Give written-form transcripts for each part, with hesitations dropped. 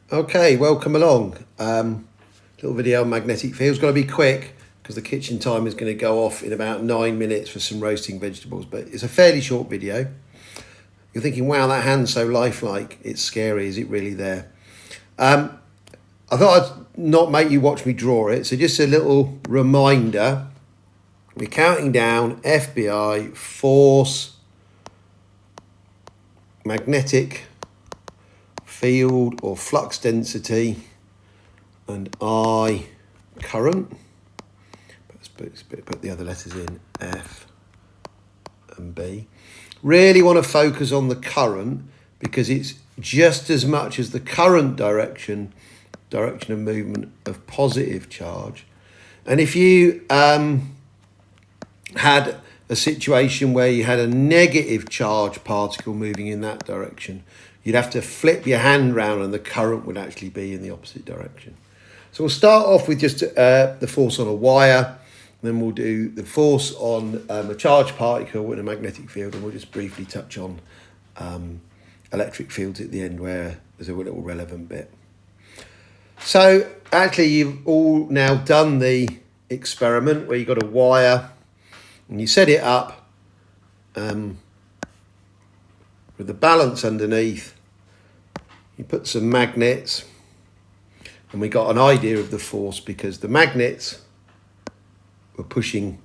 Okay, welcome along. Little video on magnetic fields. Got to be quick because the kitchen timer is going to go off in about 9 minutes for some roasting vegetables. But it's a fairly short video. You're thinking, wow, that hand's so lifelike. It's scary. Is it really there? I thought I'd not make you watch me draw it. So just a little reminder. We're counting down FBI, force, magnetic field or flux density, and I, current. Let's put the other letters in, F and B. Really want to focus on the current because it's just as much as the current direction of movement of positive charge. And if you had a situation where you had a negative charge particle moving in that direction, you'd have to flip your hand round and the current would actually be in the opposite direction. So we'll start off with just the force on a wire, then we'll do the force on a charged particle in a magnetic field, and we'll just briefly touch on electric fields at the end where there's a little relevant bit. So actually you've all now done the experiment where you've got a wire and you set it up with the balance underneath. You put some magnets, and we got an idea of the force because the magnets were pushing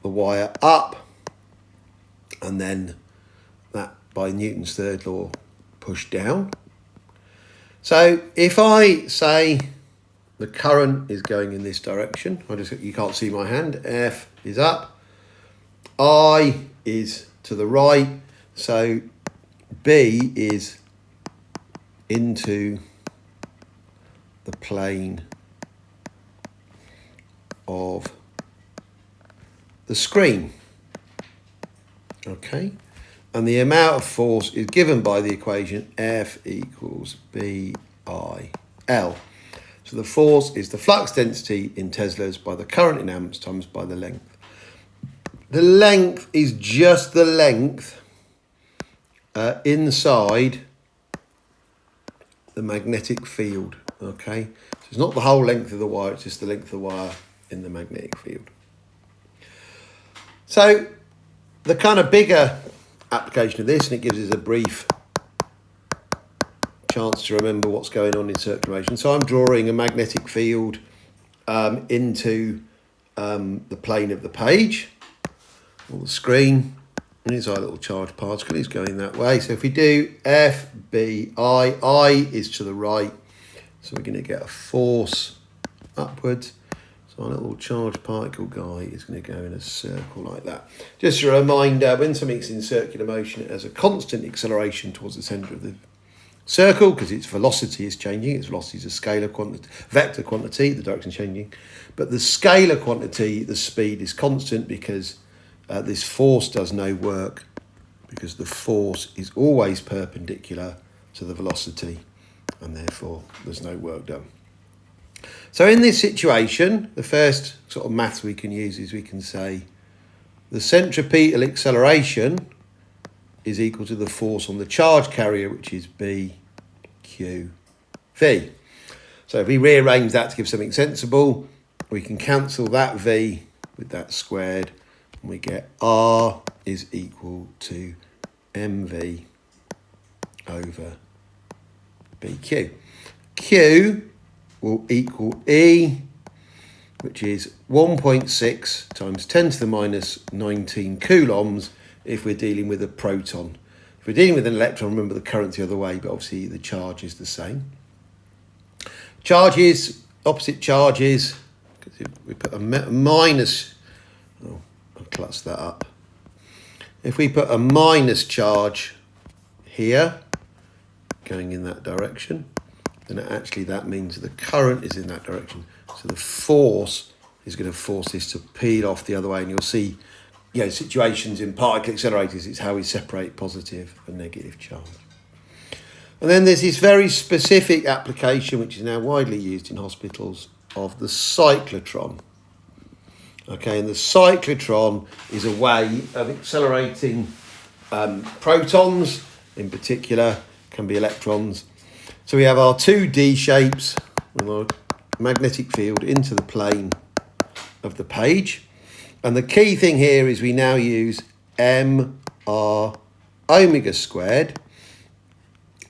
the wire up, and then that, by Newton's third law, pushed down. So if I say the current is going in this direction, you can't see my hand, F is up, I is to the right, so B is into the plane of the screen. Okay, and the amount of force is given by the equation F equals BI/L. So the force is the flux density in Teslas by the current in amps times by the length. The length is just the length inside the magnetic field, okay? So it's not the whole length of the wire, it's just the length of the wire in the magnetic field. So the kind of bigger application of this, and it gives us a brief chance to remember what's going on in circular motion. So I'm drawing a magnetic field into the plane of the page or the screen. And here's our little charged particle, is going that way. So if we do F, B, I is to the right. So we're going to get a force upwards. So our little charged particle guy is going to go in a circle like that. Just a reminder, when something's in circular motion, it has a constant acceleration towards the centre of the circle because its velocity is changing. Its velocity is a scalar quantity, vector quantity, the direction changing. But the scalar quantity, the speed, is constant because this force does no work, because the force is always perpendicular to the velocity, and therefore there's no work done. So in this situation, the first sort of maths we can use is we can say the centripetal acceleration is equal to the force on the charge carrier, which is BQV. So if we rearrange that to give something sensible, we can cancel that V with that squared, and we get R is equal to MV over BQ. Q will equal E, which is 1.6 times 10 to the minus 19 coulombs if we're dealing with a proton. If we're dealing with an electron, remember the current's the other way, but obviously the charge is the same. Charges, opposite charges, because if we put a minus, oh, I'll clutch that up. If we put a minus charge here, going in that direction, then actually that means the current is in that direction. So the force is going to force this to peel off the other way, and you'll see, you know, situations in particle accelerators, it's how we separate positive and negative charge. And then there's this very specific application, which is now widely used in hospitals, of the cyclotron. Okay, and the cyclotron is a way of accelerating protons, in particular, can be electrons. So we have our two D shapes with our magnetic field into the plane of the page. And the key thing here is we now use mr omega squared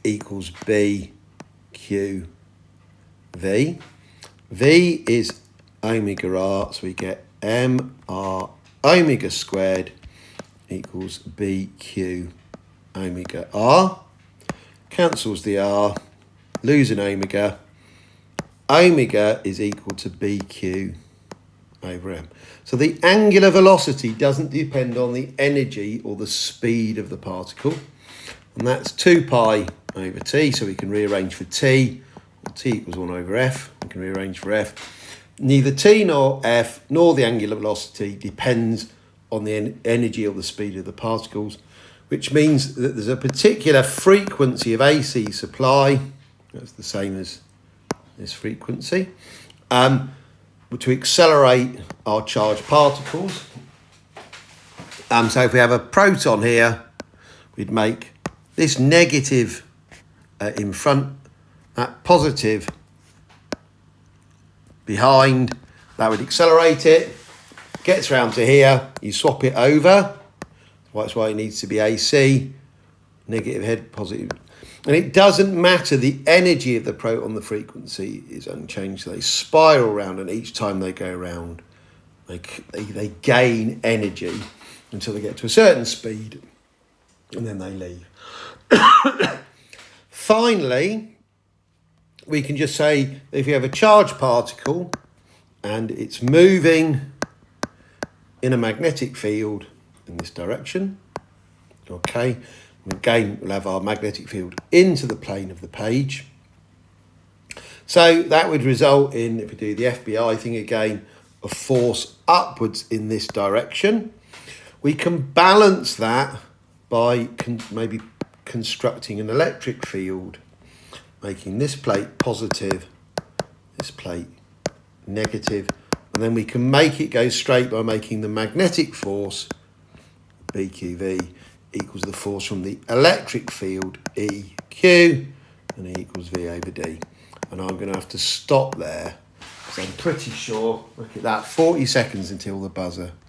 equals BQ V. V is omega r, so we get mr omega squared equals BQ omega r. Cancels the r, lose an omega. Omega is equal to BQ over m. So the angular velocity doesn't depend on the energy or the speed of the particle. And that's 2 pi over t, so we can rearrange for t. Well, t equals 1 over f. We can rearrange for f. Neither t nor f nor the angular velocity depends on the energy or the speed of the particles, which means that there's a particular frequency of AC supply. That's the same as this frequency. To accelerate our charged particles. So if we have a proton here, we'd make this negative in front, that positive behind. That would accelerate it. Gets round to here, you swap it over. That's why it needs to be AC, negative head, positive. And it doesn't matter, the energy of the proton, the frequency is unchanged. They spiral round, and each time they go around, they gain energy until they get to a certain speed, and then they leave. Finally, we can just say if you have a charged particle and it's moving in a magnetic field in this direction, okay, again, we'll have our magnetic field into the plane of the page. So that would result in, if we do the FBI thing again, a force upwards in this direction. We can balance that by maybe constructing an electric field, making this plate positive, this plate negative, and then we can make it go straight by making the magnetic force, BQV, equals the force from the electric field, EQ, and E equals V over D. And I'm going to have to stop there, because I'm pretty sure, look at that, 40 seconds until the buzzer.